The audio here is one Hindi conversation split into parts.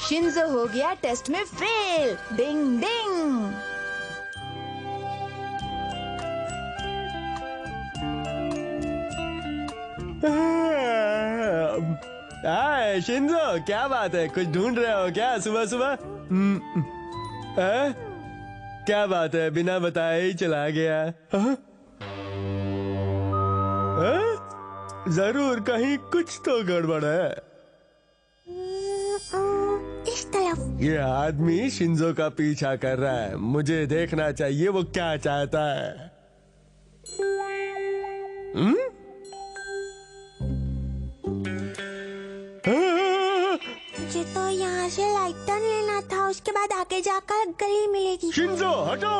शिंजो हो गया टेस्ट में फेल। डिंग डिंग। हाय शिंजो, क्या बात है? कुछ ढूंढ रहे हो क्या सुबह सुबह? क्या बात है, बिना बताए ही चला गया? जरूर कहीं कुछ तो गड़बड़ है। इस तरफ। ये आदमी शिंजो का पीछा कर रहा है, मुझे देखना चाहिए वो क्या चाहता है। मुझे तो यहाँ से लाइट टर्न लेना था, उसके बाद आगे जाकर गली मिलेगी। शिंजो हटो।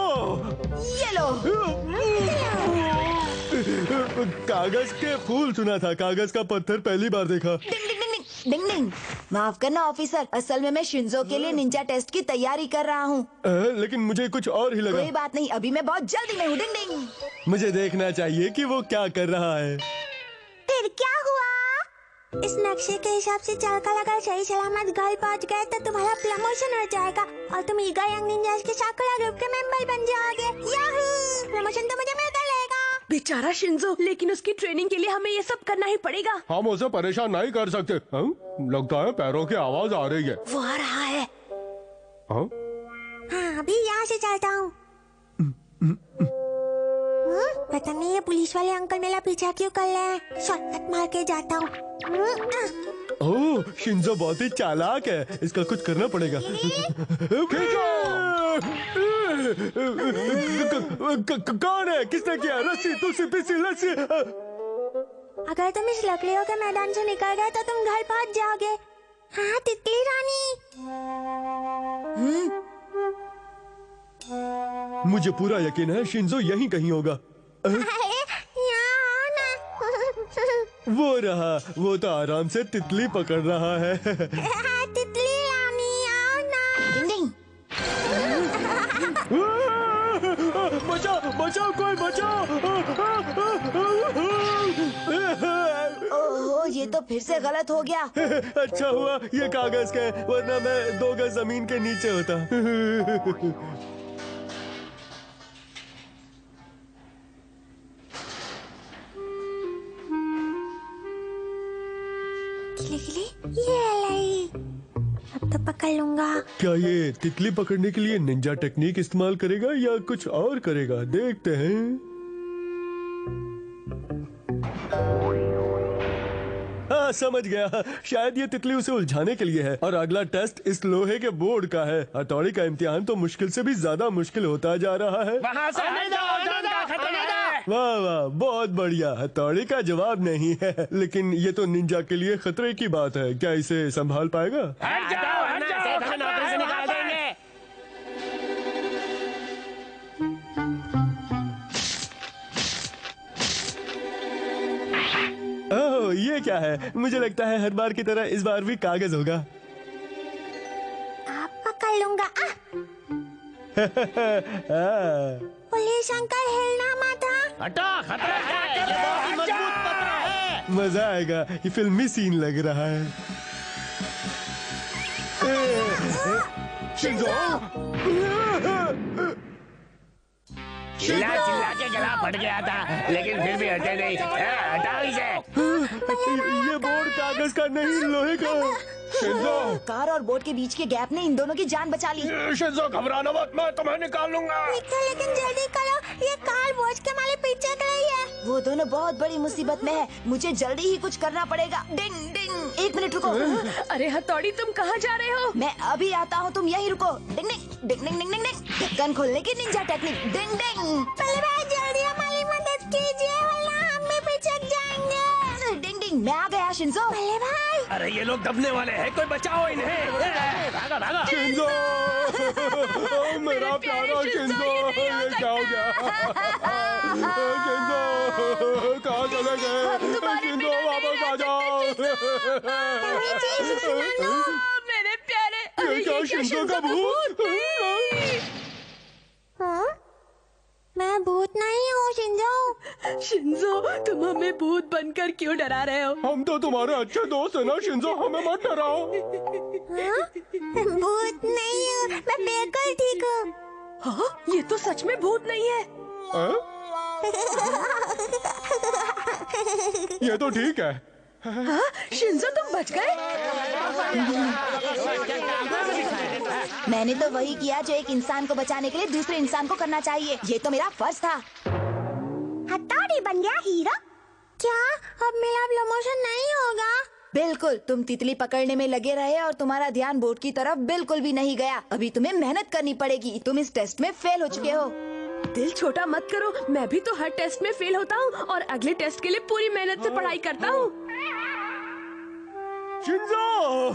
ये लो। कागज के फूल सुना था, कागज का पत्थर पहली बार देखा। डिंग डिंग डिंग डिंग डिंग डिंग। माफ करना ऑफिसर, असल में मैं शिंजो के लिए निंजा टेस्ट की तैयारी कर रहा हूँ। लेकिन मुझे कुछ और ही लगा। कोई बात नहीं, अभी मैं बहुत जल्दी में हूँ। डिंग डिंग। मुझे देखना चाहिए कि वो क्या कर रहा है। फिर क्या हुआ? इस नक्शे के हिसाब से चलकर अगर सही सलामत घर पहुंच गए तो तुम्हारा प्रमोशन हो जाएगा और तुम ईगर यंग निंजास के साकुरा ग्रुप के मेंबर बन जाओगे। याहू! प्रमोशन तो मुझे मिलकर लेगा। बेचारा शिंजो, लेकिन उसकी ट्रेनिंग के लिए हमें ये सब करना ही पड़ेगा। हम उसे परेशान नहीं कर सकते। लगता है पैरों की आवाज आ रही है। वो आ रहा है। हाँ, अभी यहाँ से चलता हूँ। पता नहीं ये पुलिस वाले अंकल मेरा पीछा क्यों कर रहे हैं। शॉर्टकट मार के जाता हूँ। ओह, शिंजो बहुत ही चालाक है, इसका कुछ करना पड़ेगा। कौन है? किसने किया? रस्सी, तुलसी, पिसी, लस्सी। अगर तुम इस लकड़ियों के मैदान से निकल गए तो तुम घर पहुँच जाओगे। हाँ तितली रानी। मुझे पूरा यकीन है शिंजो यहीं कहीं होगा। वो रहा, वो तो आराम से तितली पकड़ रहा है। तितली रानी आओ ना। डिंग डिंग। बचाओ बचाओ, कोई बचाओ। ओहो, ये तो फिर से गलत हो गया। अच्छा हुआ ये कागज का है, वरना मैं 2 गज जमीन के नीचे होता। ये लाई। अब तो पकड़ लूंगा। क्या ये तितली पकड़ने के लिए निंजा टेक्निक इस्तेमाल करेगा या कुछ और करेगा? देखते हैं। हाँ समझ गया, शायद ये तितली उसे उलझाने के लिए है और अगला टेस्ट इस लोहे के बोर्ड का है। हथौड़ी का इम्तिहान तो मुश्किल से भी ज्यादा मुश्किल होता जा रहा है। वहाँ से हट जाओ, का खतरा है। वाह वाह, बहुत बढ़िया। हथौड़ी का जवाब नहीं है, लेकिन ये तो निंजा के लिए खतरे की बात है। क्या इसे संभाल पाएगा? हट जाओ, नौकरी से निकाल देंगे। ओह, ये क्या है? मुझे लगता है हर बार की तरह इस बार भी कागज होगा। आप पकड़ लूंगा। पुलिस अंकल हिलना मत। हटो, खतरा है। ये बहुत ही मजबूत पत्र है। मजा आएगा, ये फिल्मी सीन लग रहा है। शिंजो! चिल्ला चिल्ला के गला फट गया था, लेकिन फिर भी हटे नहीं। हटाओ इसे। ये बोर्ड कागज का नहीं, लोहे का। शिंजो! कार और बोट के बीच के गैप ने इन दोनों की जान बचा ली। शिंजो घबराना मत, मैं तुम्हें निकाल लूंगा। लेकिन जल्दी करो, ये कार बोझ के माले पीछे कर रही है। वो दोनों बहुत बड़ी मुसीबत में है, मुझे जल्दी ही कुछ करना पड़ेगा। डिंग डिंग। 1 मिनट रुको। अरे हथौड़ी, तुम कहाँ जा रहे हो? मैं अभी आता हूँ, तुम यहीं रुको। डिंग डिंग डिंग डिंग डिंग डिंग। ढक्कन खोलने की निंजा टेक्निक। डिंग डिंग। पहले भाई जल्दी हमारी मदद कीजिए, वरना हम भी पिछड़ जाएंगे। डिंग डिंग। मैं आ गया शिंजो। पहले भाई। अरे ये लोग दबने वाले हैं, कोई बचाओ इन्हें। भागो भागो। शिंजो! मेरा प्यारा शिंजो, ये क्या हो गया? शिंजो कहाँ चले गए? शिंजो वापस आ जाओ। मेरे प्यारे। ये क्या शिंजो का भूत? मैं भूत नहीं हूँ शिंजो। शिंजो, तुम हमें भूत बनकर क्यों डरा रहे हो? हम तो तुम्हारे अच्छे दोस्त है ना शिंजो, हमें मत डराओ। हाँ? भूत नहीं हूँ, मैं बिल्कुल ठीक हूँ। हाँ, ये तो सच में भूत नहीं है। ये तो ठीक है। हाँ, शिंजो तुम बच गए। मैंने तो वही किया जो एक इंसान को बचाने के लिए दूसरे इंसान को करना चाहिए। ये तो मेरा फर्ज था। हथौड़ी बन गया हीरो। क्या अब मेरा प्रमोशन नहीं होगा? बिल्कुल, तुम तितली पकड़ने में लगे रहे और तुम्हारा ध्यान बोर्ड की तरफ बिल्कुल भी नहीं गया। अभी तुम्हें मेहनत करनी पड़ेगी। तुम इस टेस्ट में फेल हो चुके हो। दिल छोटा मत करो, मैं भी तो हर टेस्ट में फेल होता हूँ और अगले टेस्ट के लिए पूरी मेहनत से पढ़ाई करता हूँ। शिंजो!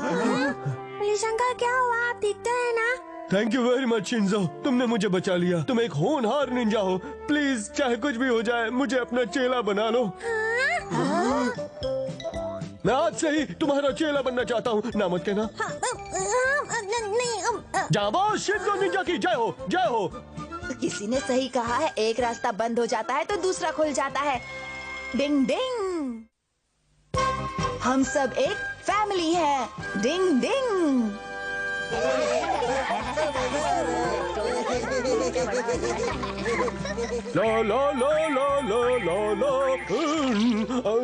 पुलिस अंकल क्या हुआ? आप ठीक तो है ना? Thank you very much Shinzo, तुमने मुझे बचा लिया। तुम एक होनहार निंजा हो। प्लीज चाहे कुछ भी हो जाए मुझे अपना चेला बना लो। मैं आज से ही तुम्हारा चेला बनना चाहता हूँ। ना मत कहना। नहीं। जाबाज शिंजो निंजा की जय हो, जय हो। किसी ने सही कहा है, एक रास्ता बंद हो जाता है तो दूसरा खुल जाता है। डिंग डिंग, हम सब एक फैमिली है। डिंग डिंग। ला ला ला ला ला ला ला।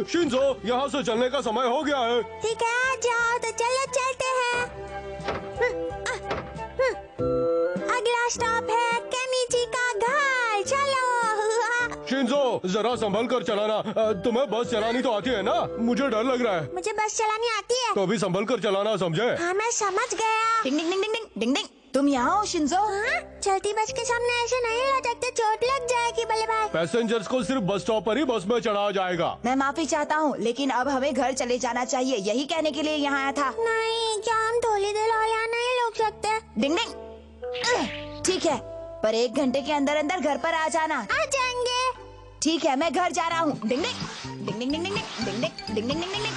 शिंजो, यहाँ से चलने का समय हो गया है। ठीक है, आ जाओ तो चलो चलते हैं। अगला स्टॉप है केनिची का घर। चलो। शिंजो, जरा संभल कर चलाना। तुम्हें बस चलानी तो आती है ना? मुझे डर लग रहा है। मुझे बस चलानी आती है। तो भी संभल कर चलाना, समझे? हाँ, मैं समझ गया। डिंग डिंग डिंग डिंग डिंग डिंग डिंग। तुम यहाँ हो शिंजो? हाँ? चलती बस के सामने ऐसे नहीं लटकते, चोट लग जाएगी बल्ले भाई। पैसेंजर्स को सिर्फ बस स्टॉप पर ही बस में चढ़ाया जाएगा। मैं माफी चाहता हूँ, लेकिन अब हमें घर चले जाना चाहिए। यही कहने के लिए यहाँ आया था। नहीं, क्या हम थोड़ी देर और यहाँ नहीं रुक सकते? डिंग डिंग। ठीक है, पर 1 घंटे के अंदर अंदर घर पर आ जाना। आ जाएंगे। ठीक है, मैं घर जा रहा हूँ। डिंग डिंग डिंग डिंग डिंग डिंग डिंग डिंग डिंग डिंग डिंग डिंग।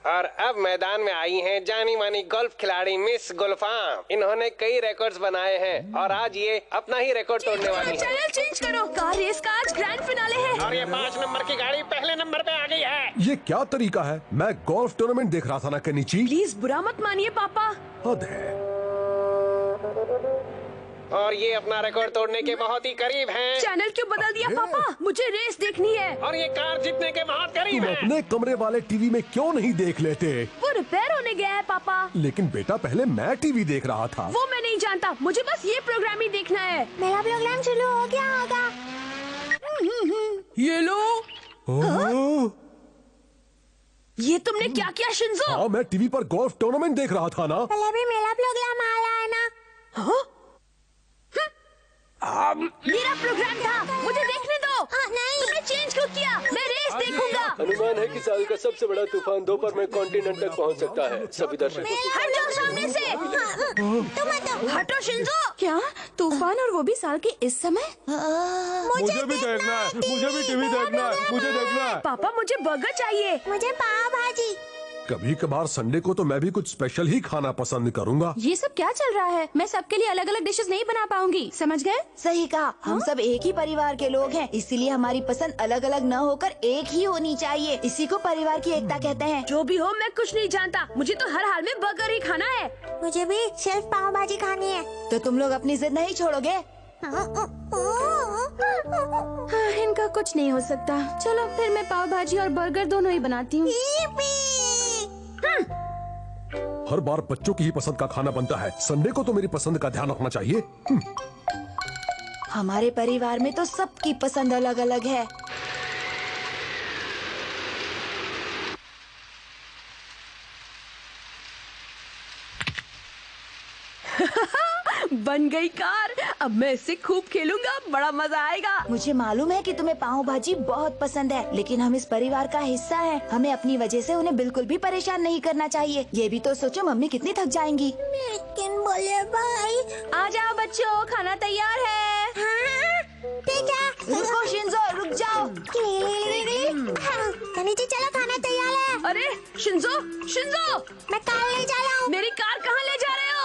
और अब मैदान में आई हैं जानी मानी गोल्फ खिलाड़ी मिस गुलफाम। इन्होंने कई रिकॉर्ड्स बनाए हैं और आज ये अपना ही रिकॉर्ड तोड़ने वाली है। चैनल चेंज करो, कार रेस का आज ग्रैंड फिनाले है। और ये 5 नंबर की गाड़ी पहले नंबर पे आ गई है। ये क्या तरीका है? मैं गोल्फ टूर्नामेंट देख रहा था ना केनिची। प्लीज बुरा मत मानिए पापा। हद है। और ये अपना रिकॉर्ड तोड़ने के बहुत ही करीब हैं। चैनल क्यों बदल दिया पापा? मुझे रेस देखनी है। और ये कार जीतने के बहुत करीब तुम है। अपने कमरे वाले टीवी में क्यों नहीं देख लेते? वो रिपेयर होने गया है पापा। लेकिन बेटा, पहले मैं टीवी देख रहा था। वो मैं नहीं जानता, मुझे बस ये प्रोग्राम ही देखना है। मेरा प्रोग्राम शुरू हो गया होगा। ये लो। ओह! ये तुमने क्या किया शिंजो? हाँ, मैं टीवी पर गोल्फ टूर्नामेंट देख रहा था ना। पहले भी मेरा प्रोग्राम आ रहा है ना। हाँ? मेरा प्रोग्राम था, मुझे देखने दो। नहीं। तुमने चेंज क्यों किया? मैं रेस देखूंगा। अनुमान है कि साल का सबसे बड़ा तूफान दोपहर में कॉन्टिनेंट तक पहुंच सकता है। सभी दर्शकों हट जाओ सामने से। तुम हटो शिंजो। क्या तूफान, और वो भी साल के इस समय? मुझे भी देखना है, मुझे भी टीवी देखना है, मुझे देखना है। पापा मुझे बर्गर चाहिए। मुझे पाव भाजी। कभी कभार संडे को तो मैं भी कुछ स्पेशल ही खाना पसंद करूंगा। ये सब क्या चल रहा है? मैं सबके लिए अलग अलग डिशेस नहीं बना पाऊंगी, समझ गए? सही कहा, हम सब एक ही परिवार के लोग हैं, इसीलिए हमारी पसंद अलग अलग न होकर एक ही होनी चाहिए। इसी को परिवार की एकता कहते हैं। जो भी हो, मैं कुछ नहीं जानता, मुझे तो हर हाल में बर्गर ही खाना है। मुझे भी सिर्फ पाव भाजी खानी है। तो तुम लोग अपनी जिद नहीं छोड़ोगे? हाँ, इनका कुछ नहीं हो सकता। चलो फिर मैं पाव भाजी और बर्गर दोनों ही बनाती हूँ। हर बार बच्चों की ही पसंद का खाना बनता है। संडे को तो मेरी पसंद का ध्यान रखना चाहिए। हमारे परिवार में तो सबकी पसंद अलग अलग है। बन गई कार, अब मैं इससे खूब खेलूंगा, बड़ा मजा आएगा। मुझे मालूम है कि तुम्हें पाव भाजी बहुत पसंद है, लेकिन हम इस परिवार का हिस्सा हैं। हमें अपनी वजह से उन्हें बिल्कुल भी परेशान नहीं करना चाहिए। ये भी तो सोचो, मम्मी कितनी थक जाएंगी। लेकिन बोले भाई। आ जाओ बच्चों, खाना तैयार है। हाँ, ठीक है। रुको शिंजो, रुक जाओ। नीचे चलो, खाना तैयार है। अरे शिंजो, शिंजो, मैं कार ले जा रहा हूँ। मेरी कार कहाँ ले जा रहे हो?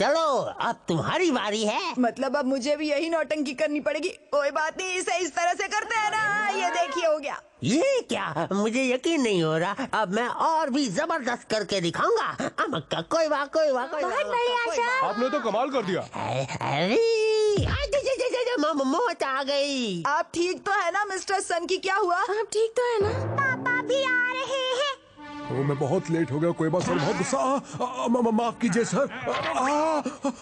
चलो अब तुम्हारी बारी है। मतलब अब मुझे भी यही नौटंकी करनी पड़ेगी। कोई बात नहीं, इसे इस तरह से करते हैं ना। ये देखिए हो गया। ये क्या, मुझे यकीन नहीं हो रहा। अब मैं और भी जबरदस्त करके दिखाऊंगा। अमक्का कोई बात बहुत बढ़िया सर। आपने तो कमाल कर दिया। अरे मौत आ गई। आप ठीक तो है ना मिस्टर सन की? क्या हुआ? आप ठीक तो है ना? पापा भी आ रहे हैं। मैं बहुत लेट हो गया। कोयबा सर बहुत गुस्सा। माफ कीजिए सर।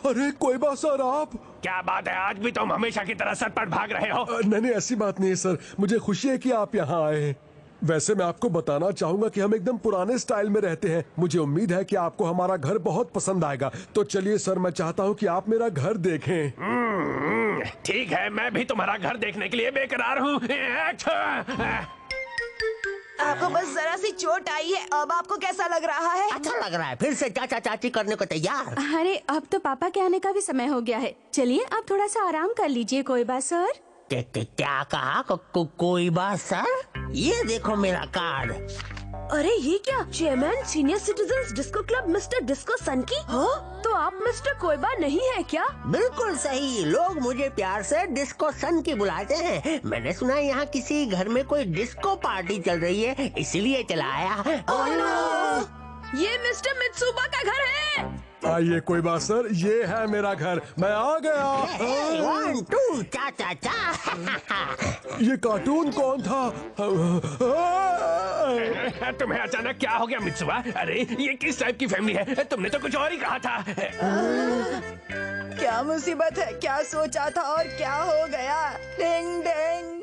अरे कोयबा सर आप। क्या बात है, आज भी तुम हमेशा की तरह सर पर भाग रहे हो? नहीं ऐसी बात नहीं है सर, मुझे खुशी है कि आप यहाँ आए। वैसे मैं आपको बताना चाहूंगा कि हम एकदम पुराने स्टाइल में रहते हैं। मुझे उम्मीद है कि आपको हमारा घर बहुत पसंद आएगा। तो चलिए सर, मैं चाहता हूँ कि आप मेरा घर देखें। ठीक है, मैं भी तुम्हारा घर देखने के लिए बेकरार हूँ। आपको बस जरा सी चोट आई है। अब आपको कैसा लग रहा है? अच्छा लग रहा है। फिर से चाचा चाची करने को तैयार। अरे अब तो पापा के आने का भी समय हो गया है। चलिए आप थोड़ा सा आराम कर लीजिए कोयबा सर। क्या कहा? कोई बात सर? ये देखो मेरा कार्ड। अरे ये क्या, chairman senior citizens disco club mister disco son की? हाँ? तो आप मिस्टर कोयबा नहीं है क्या? बिल्कुल सही। लोग मुझे प्यार से डिस्को सन की बुलाते हैं। मैंने सुना है यहाँ किसी घर में कोई डिस्को पार्टी चल रही है, इसलिए चला आया। ये मिस्टर मित्सुबा का घर है। आइए कोयबा सर, ये है मेरा घर। मैं आ गया। 1 2 चा चा चा। ये कार्टून कौन था? तुम्हें अचानक क्या हो गया मित्सुबा? अरे ये किस टाइप की फैमिली है? तुमने तो कुछ और ही कहा था। क्या मुसीबत है? क्या सोचा था और क्या हो गया? डिंग डिंग।